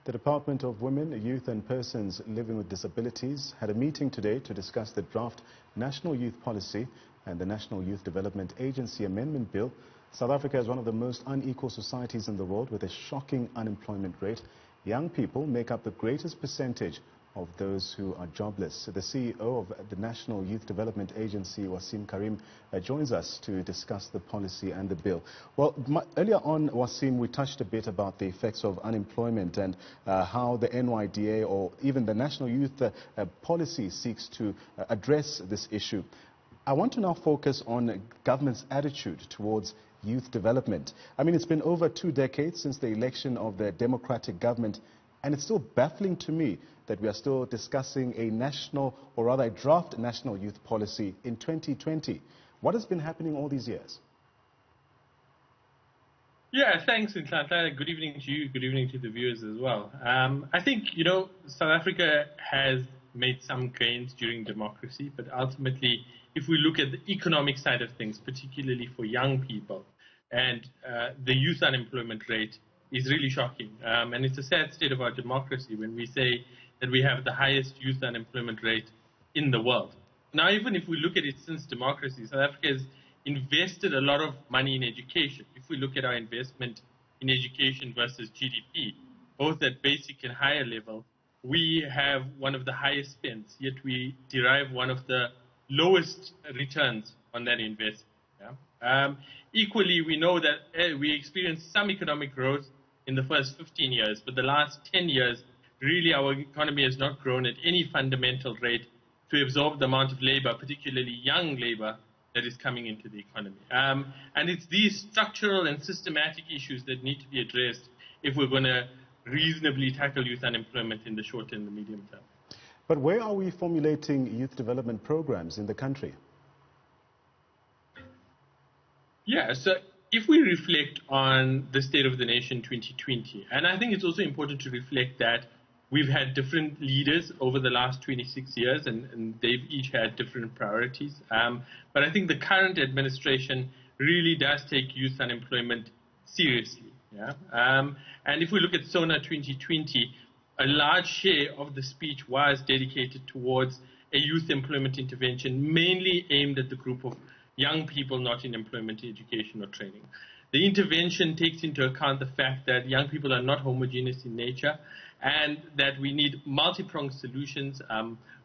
The Department of Women, Youth and Persons Living with Disabilities had a meeting today to discuss the draft National Youth Policy and the National Youth Development Agency Amendment Bill. South Africa is one of the most unequal societies in the world with a shocking unemployment rate. Young people make up the greatest percentage of those who are jobless. The CEO of the National Youth Development Agency, Waseem Carrim, joins us to discuss the policy and the bill. Well, earlier on, Waseem, we touched a bit about the effects of unemployment and how the NYDA or even the National Youth Policy seeks to address this issue. I want to now focus on government's attitude towards youth development. I mean, it's been over 2 decades since the election of the democratic government, and it's still baffling to me that we are still discussing a national, or rather a draft national youth policy in 2020. What has been happening all these years? Yeah, thanks, Nhlahla. Good evening to you. Good evening to the viewers as well. I think, South Africa has made some gains during democracy, but ultimately, if we look at the economic side of things, particularly for young people, and the youth unemployment rate is really shocking. And it's a sad state of our democracy when we say that we have the highest youth unemployment rate in the world. Now, even if we look at it since democracy, South Africa has invested a lot of money in education. If we look at our investment in education versus GDP, both at basic and higher level, we have one of the highest spends, yet we derive one of the lowest returns on that investment. Yeah? Equally, we know that we experienced some economic growth in the first 15 years, but the last 10 years, really our economy has not grown at any fundamental rate to absorb the amount of labor, particularly young labor, that is coming into the economy. And it's these structural and systematic issues that need to be addressed if we're going to reasonably tackle youth unemployment in the short and the medium term. But where are we formulating youth development programs in the country? Yeah, so if we reflect on the State of the Nation 2020, and I think it's also important to reflect that we've had different leaders over the last 26 years, and they've each had different priorities. But I think the current administration really does take youth unemployment seriously. Yeah? And if we look at SONA 2020, a large share of the speech was dedicated towards a youth employment intervention, mainly aimed at the group of young people not in employment, education, or training. The intervention takes into account the fact that young people are not homogeneous in nature and that we need multi-pronged solutions,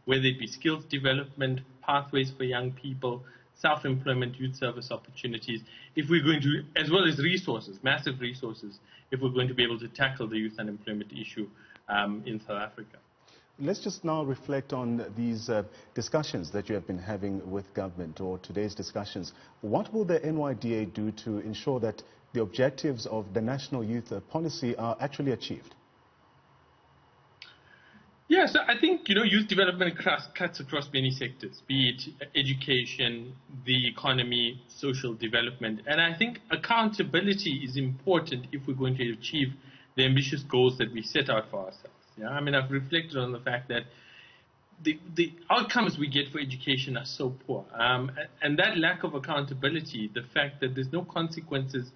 whether it be skills development, pathways for young people, self-employment, youth service opportunities, if we're going to, as well as resources, massive resources, if we're going to be able to tackle the youth unemployment issue in South Africa. Let's just now reflect on these discussions that you have been having with government, or today's discussions. What will the NYDA do to ensure that the objectives of the National Youth Policy are actually achieved? Yeah, so I think, youth development cuts across many sectors, be it education, the economy, social development. And I think accountability is important if we're going to achieve the ambitious goals that we set out for ourselves. Yeah, I mean, I've reflected on the fact that the outcomes we get for education are so poor. And that lack of accountability, the fact that there's no consequences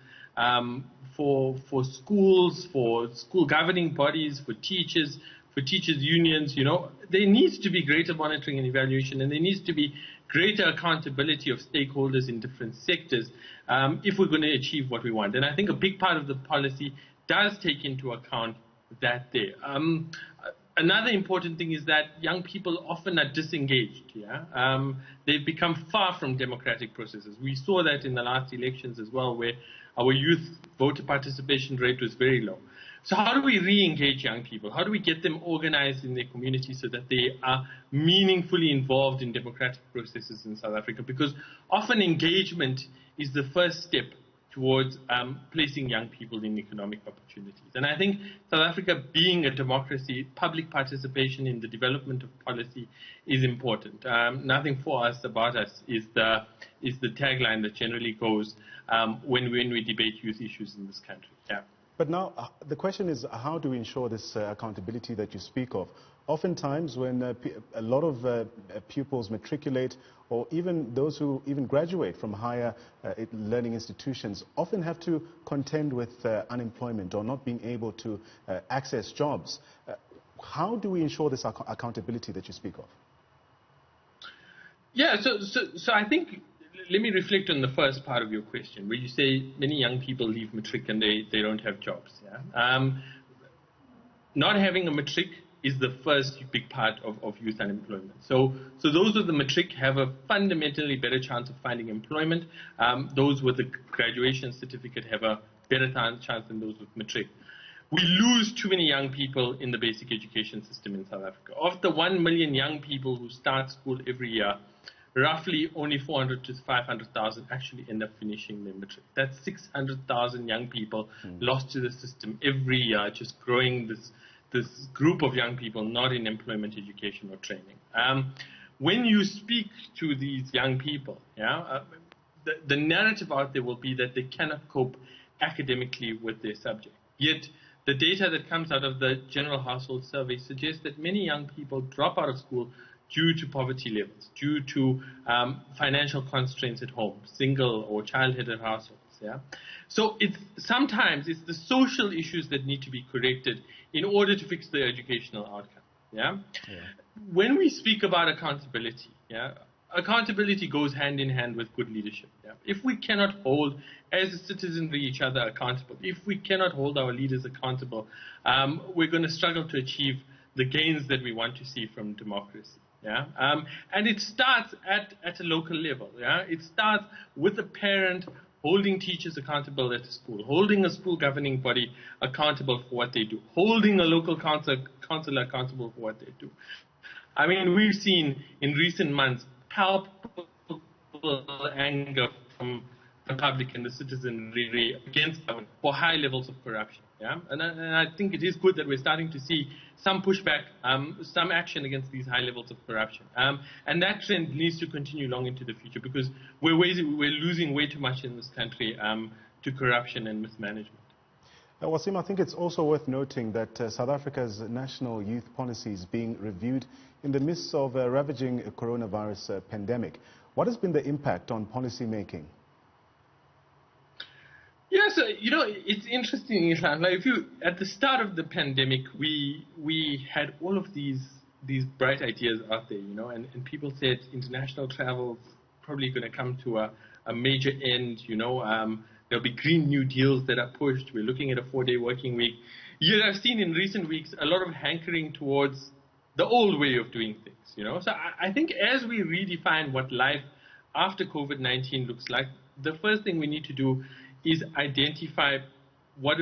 for schools, for school governing bodies, for teachers unions, there needs to be greater monitoring and evaluation, and there needs to be greater accountability of stakeholders in different sectors if we're going to achieve what we want. And I think a big part of the policy does take into account that there. Another important thing is that young people often are disengaged. Yeah? They've become far from democratic processes. We saw that in the last elections as well, where our youth voter participation rate was very low. So how do we re-engage young people? How do we get them organized in their community so that they are meaningfully involved in democratic processes in South Africa? Because often engagement is the first step towards placing young people in economic opportunities. And I think South Africa, being a democracy, public participation in the development of policy is important. Nothing for us about us is the tagline that generally goes when we debate youth issues in this country. Yeah. But now the question is, how do we ensure this accountability that you speak of? Oftentimes when a lot of pupils matriculate, or even those who even graduate from higher learning institutions, often have to contend with unemployment or not being able to access jobs. How do we ensure this accountability that you speak of? Yeah, so I think, let me reflect on the first part of your question, where you say many young people leave matric and they don't have jobs. Yeah? Not having a matric is the first big part of youth unemployment. So those with the matric have a fundamentally better chance of finding employment. Those with the graduation certificate have a better chance than those with matric. We lose too many young people in the basic education system in South Africa. Of the 1 million young people who start school every year, roughly only 400 to 500,000 actually end up finishing their matric. That's 600,000 young people lost to the system every year, just growing this group of young people not in employment, education, or training. When you speak to these young people, the narrative out there will be that they cannot cope academically with their subject. Yet the data that comes out of the General Household Survey suggests that many young people drop out of school due to poverty levels, due to financial constraints at home, single or child-headed households. Yeah? So sometimes it's the social issues that need to be corrected in order to fix the educational outcome. Yeah? When we speak about accountability, accountability goes hand in hand with good leadership. Yeah? If we cannot hold, as a citizenry, each other accountable, if we cannot hold our leaders accountable, we're going to struggle to achieve the gains that we want to see from democracy. Yeah? And it starts at a local level. Yeah? It starts with a parent holding teachers accountable at the school, holding a school governing body accountable for what they do, holding a local councillor accountable for what they do. I mean, we've seen in recent months palpable anger from the public and the citizenry against government for high levels of corruption. Yeah? And I think it is good that we're starting to see some pushback, some action against these high levels of corruption. And that trend needs to continue long into the future, because we're losing way too much in this country to corruption and mismanagement. Waseem, I think it's also worth noting that South Africa's national youth policy is being reviewed in the midst of a ravaging coronavirus pandemic. What has been the impact on policy making? Yeah, so, it's interesting, Islam. Like, at the start of the pandemic, we had all of these bright ideas out there, and people said international travel is probably going to come to a major end, there'll be Green New Deals that are pushed. We're looking at a 4-day working week. Yet I've seen in recent weeks a lot of hankering towards the old way of doing things, So I think as we redefine what life after COVID-19 looks like, the first thing we need to do is identify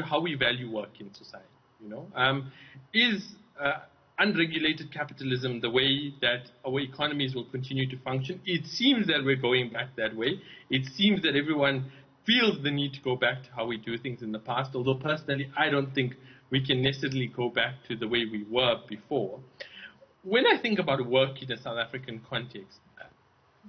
how we value work in society. Is unregulated capitalism the way that our economies will continue to function? It seems that we're going back that way. It seems that everyone feels the need to go back to how we do things in the past, although personally I don't think we can necessarily go back to the way we were before. When I think about work in a South African context,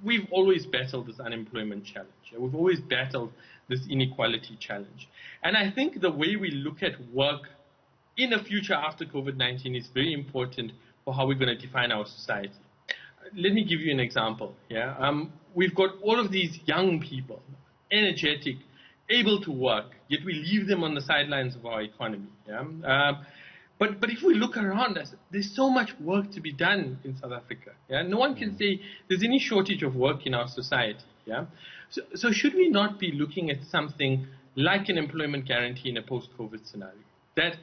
we've always battled this unemployment challenge. We've always battled this inequality challenge. And I think the way we look at work in a future after COVID-19 is very important for how we're going to define our society. Let me give you an example. We've got all of these young people, energetic, able to work, yet we leave them on the sidelines of our economy. But if we look around us, there's so much work to be done in South Africa. No one can say there's any shortage of work in our society. So should we not be looking at something like an employment guarantee in a post-COVID scenario? That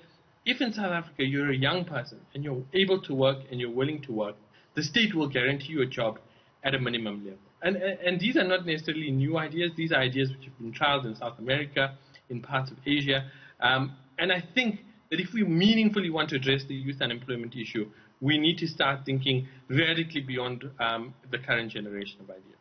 if in South Africa you're a young person and you're able to work and you're willing to work, the state will guarantee you a job at a minimum level. And these are not necessarily new ideas. These are ideas which have been trialed in South America, in parts of Asia. And I think that if we meaningfully want to address the youth unemployment issue, we need to start thinking radically beyond the current generation of ideas.